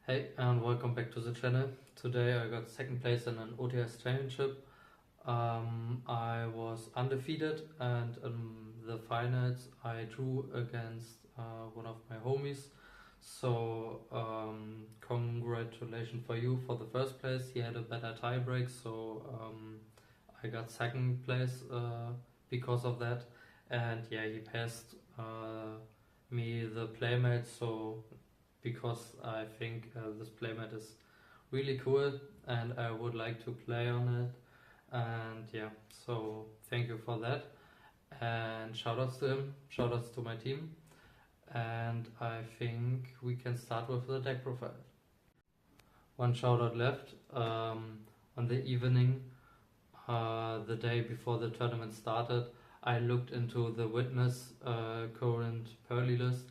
Hey and welcome back to the channel. Today I got second place in an OTS championship. I was undefeated and in the finals I drew against one of my homies. So congratulations for you for the first place. He had a better tiebreak, so I got second place because of that. And yeah, he passed me the playmate, so because I think this playmat is really cool and I would like to play on it. And yeah, so thank you for that. And shoutouts to him, shoutouts to my team. And I think we can start with the deck profile. One shoutout left. On the evening, the day before the tournament started, I looked into the witness current Purrely list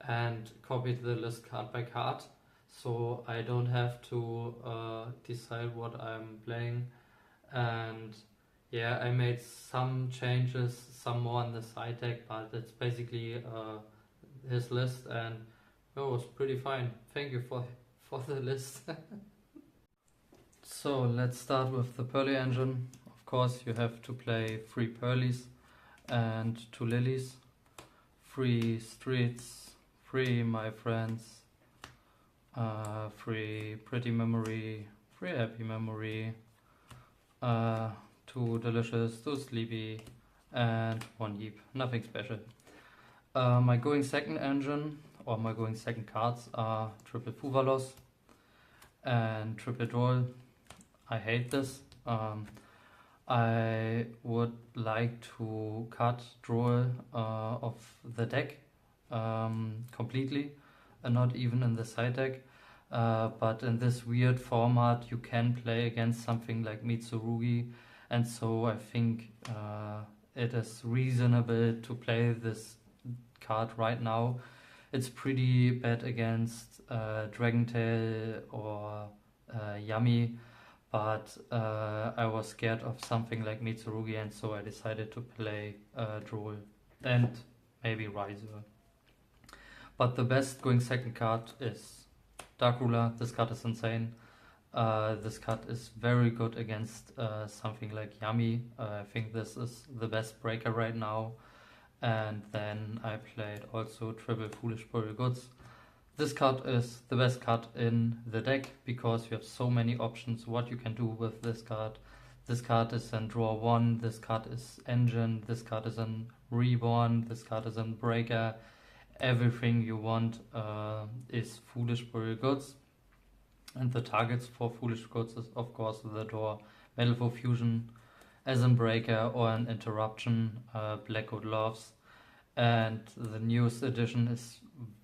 and copied the list card by card, so I don't have to decide what I'm playing. And yeah, I made some changes, some more on the side deck, but it's basically his list, and it was pretty fine. Thank you for the list. So let's start with the Purrely engine. Of course, you have to play 3 Purrelys and 2 Lilies, 3 Streets, 3 My Friends, 3 Pretty Memory, 3 Happy Memory, 2 Delicious, 2 Sleepy, and 1 Heap. Nothing special. My going second engine, or my going second cards are Triple Fuvalos and Triple Droll. I hate this. I would like to cut Droll of the deck completely, and not even in the side deck. But in this weird format you can play against something like Mitsurugi, and so I think it is reasonable to play this card right now. It's pretty bad against Dragentail or Yami, but I was scared of something like Mitsurugi, and so I decided to play Droll and maybe Riser. But the best going second card is Dark Ruler. This card is insane. This card is very good against something like Yami. I think this is the best breaker right now. And then I played also Triple Foolish Burial Goods. This card is the best card in the deck because you have so many options what you can do with this card. This card is in draw 1, this card is engine, this card is in reborn, this card is in breaker. Everything you want is Foolish Burial Goods. And the targets for Foolish Goods is of course the draw Metal Fusion as in breaker or an interruption, Blackwood Loves. And the newest addition is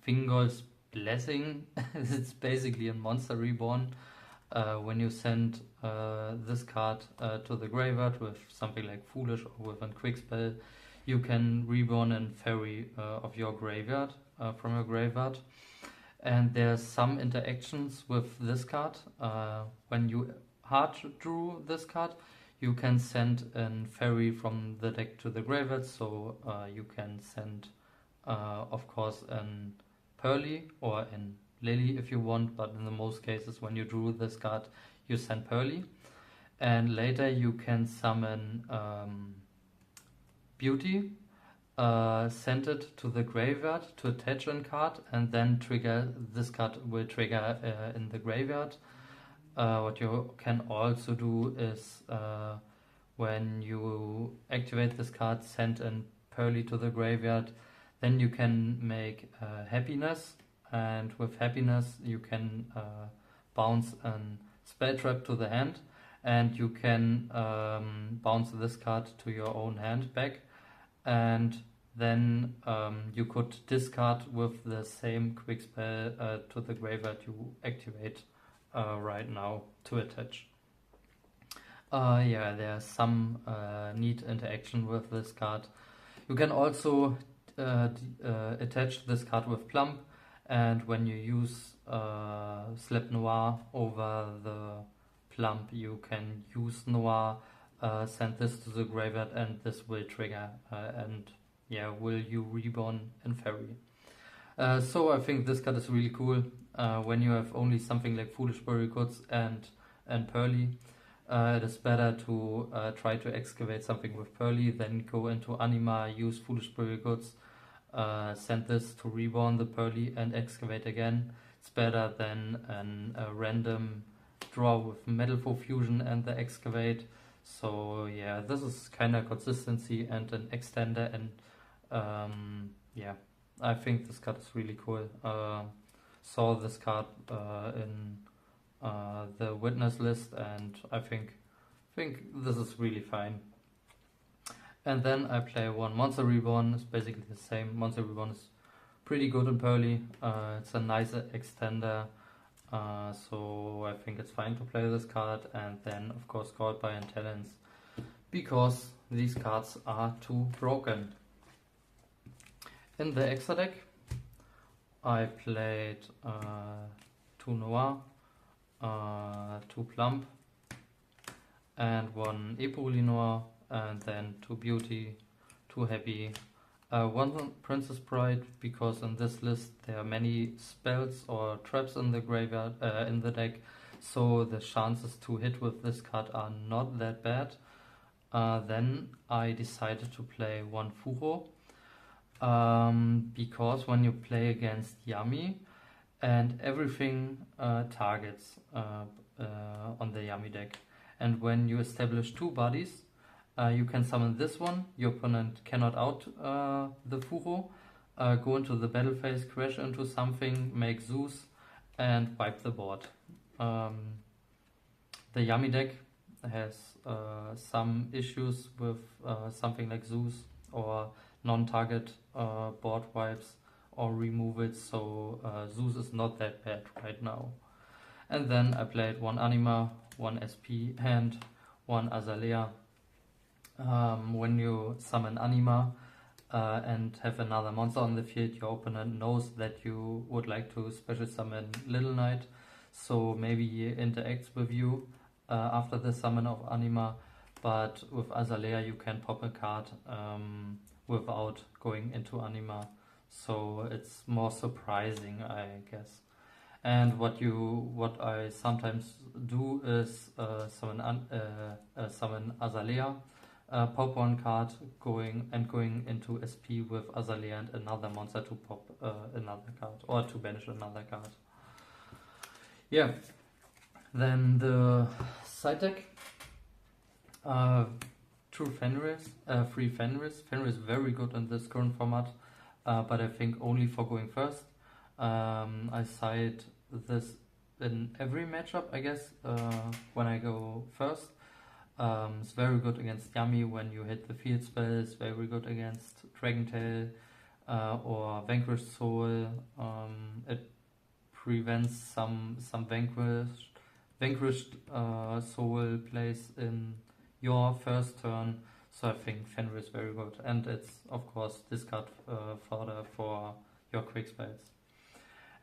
Vingol's Blessing. It's basically a monster reborn. When you send this card to the graveyard with something like Foolish or with a quick spell, you can reborn a fairy of your graveyard, from your graveyard. And there's some interactions with this card. When you hard drew this card, you can send a fairy from the deck to the graveyard, so you can send, of course, an Purrely or in Lily if you want, but in the most cases when you drew this card you send Purrely, and later you can summon Beauty, send it to the graveyard to attach a card, and then trigger this card will trigger in the graveyard. What you can also do is when you activate this card, send in Purrely to the graveyard, then you can make Happiness, and with Happiness you can bounce a spell trap to the hand, and you can bounce this card to your own hand back, and then you could discard with the same quick spell to the graveyard you activate right now to attach. Yeah, there's some neat interaction with this card. You can also attach this card with Plump, and when you use Slap Noir over the Plump, you can use Noir, send this to the graveyard, and this will trigger, and yeah, will you reborn in fairy. So I think this card is really cool. when you have only something like Foolish Burial Goods and Purrely, it is better to try to excavate something with Purrely, then go into Anima, use Foolish Burial Goods, send this to reborn the Purrely and excavate again. It's better than a random draw with Metalful Fusion and the excavate. So yeah, this is kind of consistency and an extender, and yeah, I think this card is really cool. Saw this card in the witness list, and I think this is really fine. And then I play one Monster Reborn. It's basically the same. Monster Reborn is pretty good in Purrely. It's a nice extender, so I think it's fine to play this card. And then of course Called by Intelligence, because these cards are too broken. In the extra deck, I played 2 Noir, 2 Plump, and 1 Epurely Noir, and then 2 Beauty, 2 Happy, 1 Princess Bride, because in this list there are many spells or traps in the graveyard, in the deck, so the chances to hit with this card are not that bad. Then I decided to play 1 Furo, because when you play against Yami, and everything targets on the Yami deck, and when you establish 2 bodies, you can summon this one, your opponent cannot out the Furo, go into the battle phase, crash into something, make Zeus, and wipe the board. The Yami deck has some issues with something like Zeus or non-target board wipes or removals, so Zeus is not that bad right now. And then I played 1 Anima, 1 SP, and 1 Azalea. When you summon Anima and have another monster on the field, your opponent knows that you would like to special summon Little Knight, so maybe he interacts with you after the summon of Anima, but with Azalea you can pop a card without going into Anima, so it's more surprising, I guess. And what I sometimes do is summon Azalea, pop 1 card, going into SP with Azalea and another monster to pop another card, or to banish another card. Yeah. Then the side deck, 2 Fenris, 3 Fenris. Fenris is very good in this current format, but I think only for going first. I side this in every matchup, I guess, when I go first. It's very good against Yami when you hit the field spells, very good against Dragon Tail or Vanquished Soul. It prevents some vanquished soul plays in your first turn, so I think Fenris is very good, and it's of course discard fodder for your quick spells.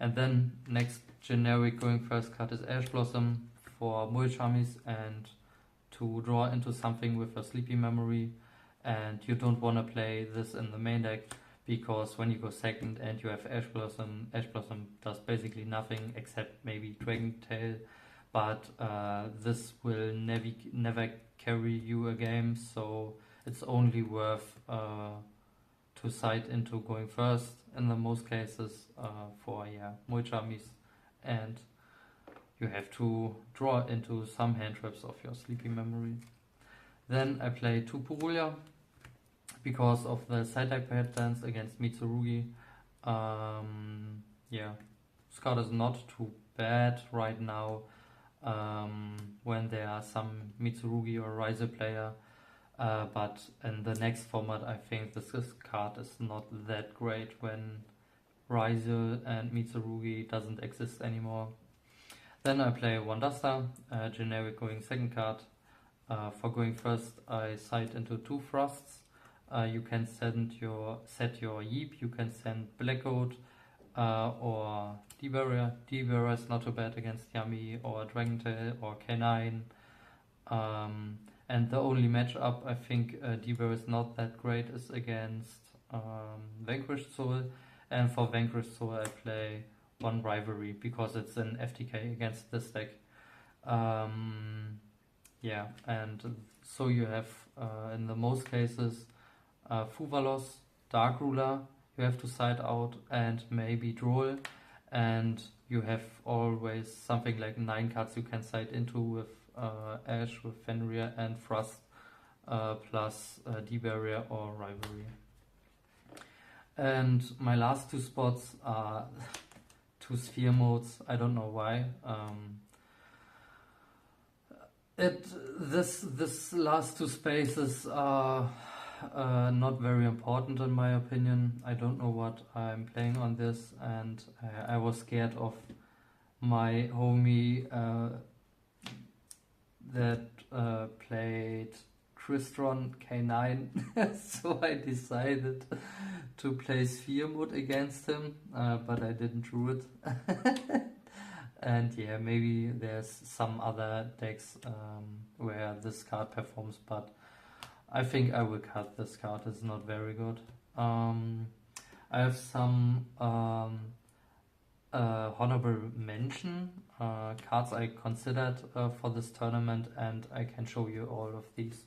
And then next generic going first card is Ash Blossom for Mulchamis and to draw into something with a Sleepy Memory, and you don't want to play this in the main deck, because when you go second and you have Ash Blossom does basically nothing except maybe Dragon Tail, but this will never carry you a game, so it's only worth to side into going first in the most cases for Mulchamis, and you have to draw into some hand traps of your Sleepy Memory. Then I play 2 Purrely because of the side deck patterns against Mitsurugi. This card is not too bad right now when there are some Mitsurugi or Riser player, but in the next format I think this card is not that great when Riser and Mitsurugi doesn't exist anymore. Then I play 1 Duster, generic going second card. For going first I side into 2 Frosts. You can set your Yeep, you can send Blackcoat or D-Barrier. D-Barrier is not too bad against Yami or Dragon Tail or K9. And the only matchup I think D-Barrier is not that great is against Vanquished Soul. And for Vanquished Soul I play one rivalry because it's an FTK against this deck. Yeah, and so you have in the most cases Fuvalos, Dark Ruler, you have to side out, and maybe Droll, and you have always something like 9 cards you can side into with Ash, with Fenrir and Frost, plus D-Barrier or Rivalry. And my last 2 spots are 2 sphere modes. I don't know why. This last 2 spaces are not very important in my opinion. I don't know what I'm playing on this, and I was scared of my homie that played Crystron K9 so I decided to play Sphere Mode against him, but I didn't do it. And yeah, maybe there's some other decks where this card performs, but I think I will cut this card. It's not very good. I have some honorable mention cards I considered for this tournament, and I can show you all of these.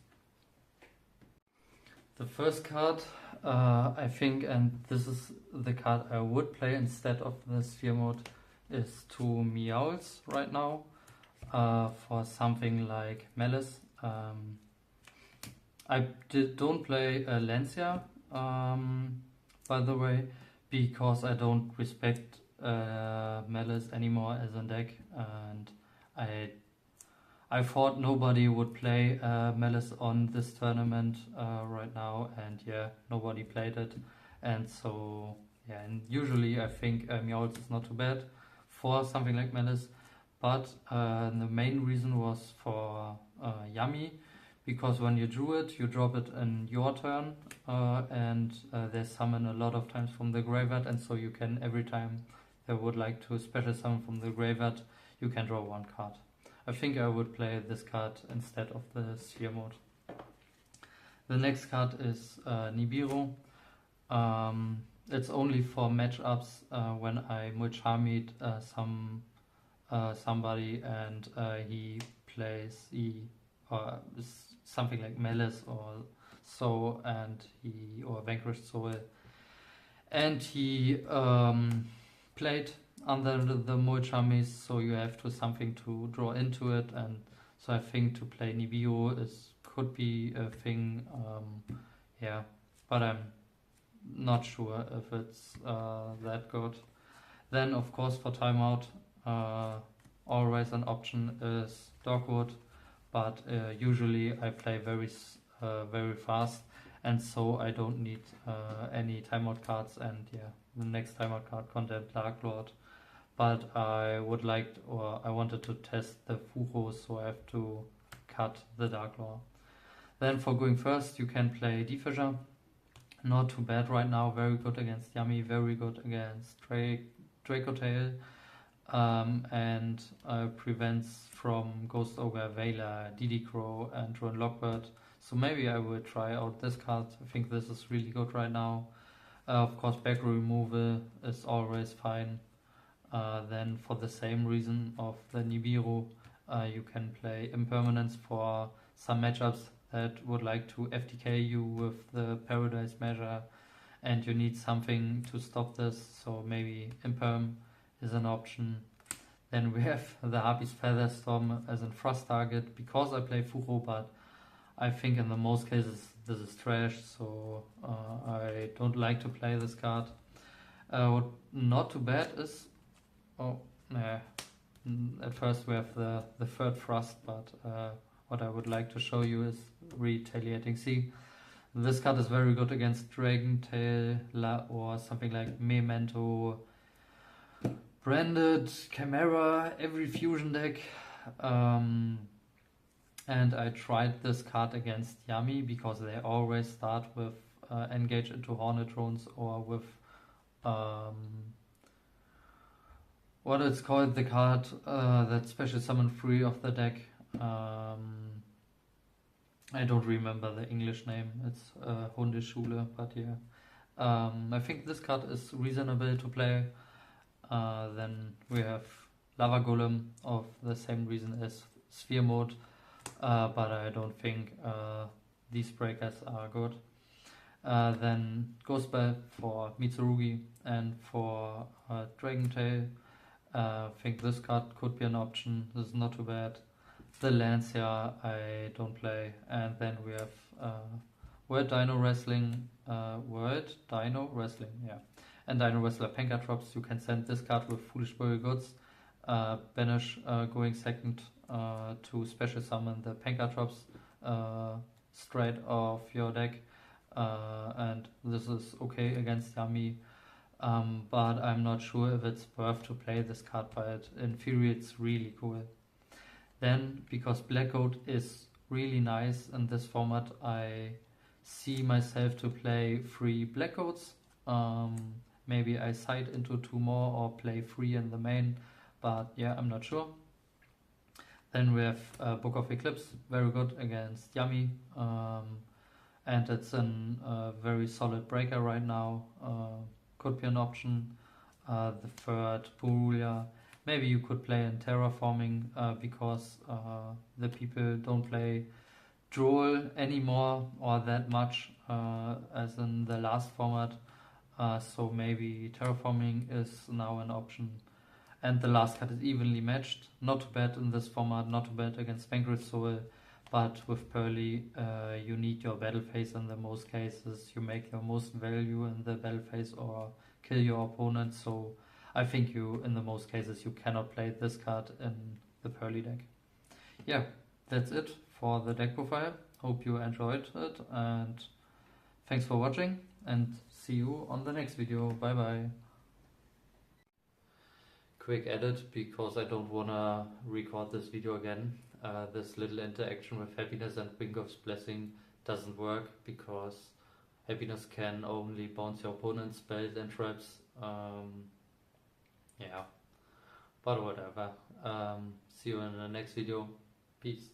The first card, I think, and this is the card I would play instead of the Sphere Mode, is 2 Meowls right now for something like Malice. I don't play Lancia, by the way, because I don't respect Malice anymore as a deck, and I thought nobody would play Malice on this tournament right now, and yeah, nobody played it, and so yeah, and usually I think Meowth is not too bad for something like Malice, but the main reason was for Yummy, because when you drew it, you drop it in your turn, and they summon a lot of times from the graveyard, and so you can, every time they would like to special summon from the graveyard, you can draw 1 card. I think I would play this card instead of the Sphere Mode. The next card is Nibiru. It's only for matchups when I Mulchamid somebody and he plays something like Malice or so, and or Vanquished Soul, and he played under the Mulchamis, so you have something to draw into it, and so I think to play Nibiru could be a thing, yeah, but I'm not sure if it's that good. Then of course for timeout, always an option is Dogwood, but usually I play very fast, and so I don't need any timeout cards, and yeah, the next timeout card contained Dark Lord, but I wanted to test the Furo, so I have to cut the Dark Lord. Then for going first, you can play Defisher. Not too bad right now, very good against Yummy, very good against Dracotail, and prevents from Ghost Ogre, Veiler, DD Crow, and Drone Lockbird. So maybe I will try out this card. I think this is really good right now. Of course, back removal is always fine. Then for the same reason of the Nibiru, you can play Impermanence for some matchups that would like to FTK you with the Paradise Measure, and you need something to stop this, so maybe Imperm is an option. Then we have the Harpy's Featherstorm as a Frost target, because I play Furo, but I think in the most cases this is trash, so I don't like to play this card. What not too bad is, at first we have the third Frost, but what I would like to show you is Retaliating Sea. This card is very good against Dragon Tail or something like Memento, Branded, Chimera, every fusion deck. And I tried this card against Yummy because they always start with Engage into Hornet Drones, or with what it's called, the card that special summon 3 of the deck. I don't remember the English name, it's Hundeschule, but yeah. I think this card is reasonable to play. Then we have Lava Golem of the same reason as Sphere Mode, but I don't think these breakers are good. Then Ghost Bell for Mitsurugi and for Dragon Tail. I think this card could be an option. This is not too bad. The Lancia I don't play. And then we have World Dino Wrestling, yeah. And Dino Wrestler Pancatrops. You can send this card with Foolish Burial Goods. Banish going second to special summon the Pancatrops straight off your deck. And this is okay against Yami. But I'm not sure if it's worth to play this card, but in theory it's really cool. Then, because Black Goat is really nice in this format, I see myself to play 3 Black Goats. Maybe I side into 2 more or play 3 in the main, but yeah, I'm not sure. Then we have Book of Eclipse, very good against Yami. And it's a very solid breaker right now. Could be an option. The third, Purrely. Maybe you could play in Terraforming because the people don't play Droll anymore or that much as in the last format. So maybe Terraforming is now an option. And the last card is Evenly Matched. Not too bad in this format, not too bad against Vanquish Soul. But with Purrely, you need your battle phase in the most cases. You make your most value in the battle phase or kill your opponent. So I think in the most cases, you cannot play this card in the Purrely deck. Yeah, that's it for the deck profile. Hope you enjoyed it and thanks for watching and see you on the next video. Bye bye. Quick edit because I don't wanna record this video again. This little interaction with Happiness and Wingolf's Blessing doesn't work because Happiness can only bounce your opponent's spells and traps. Yeah, but whatever. See you in the next video. Peace.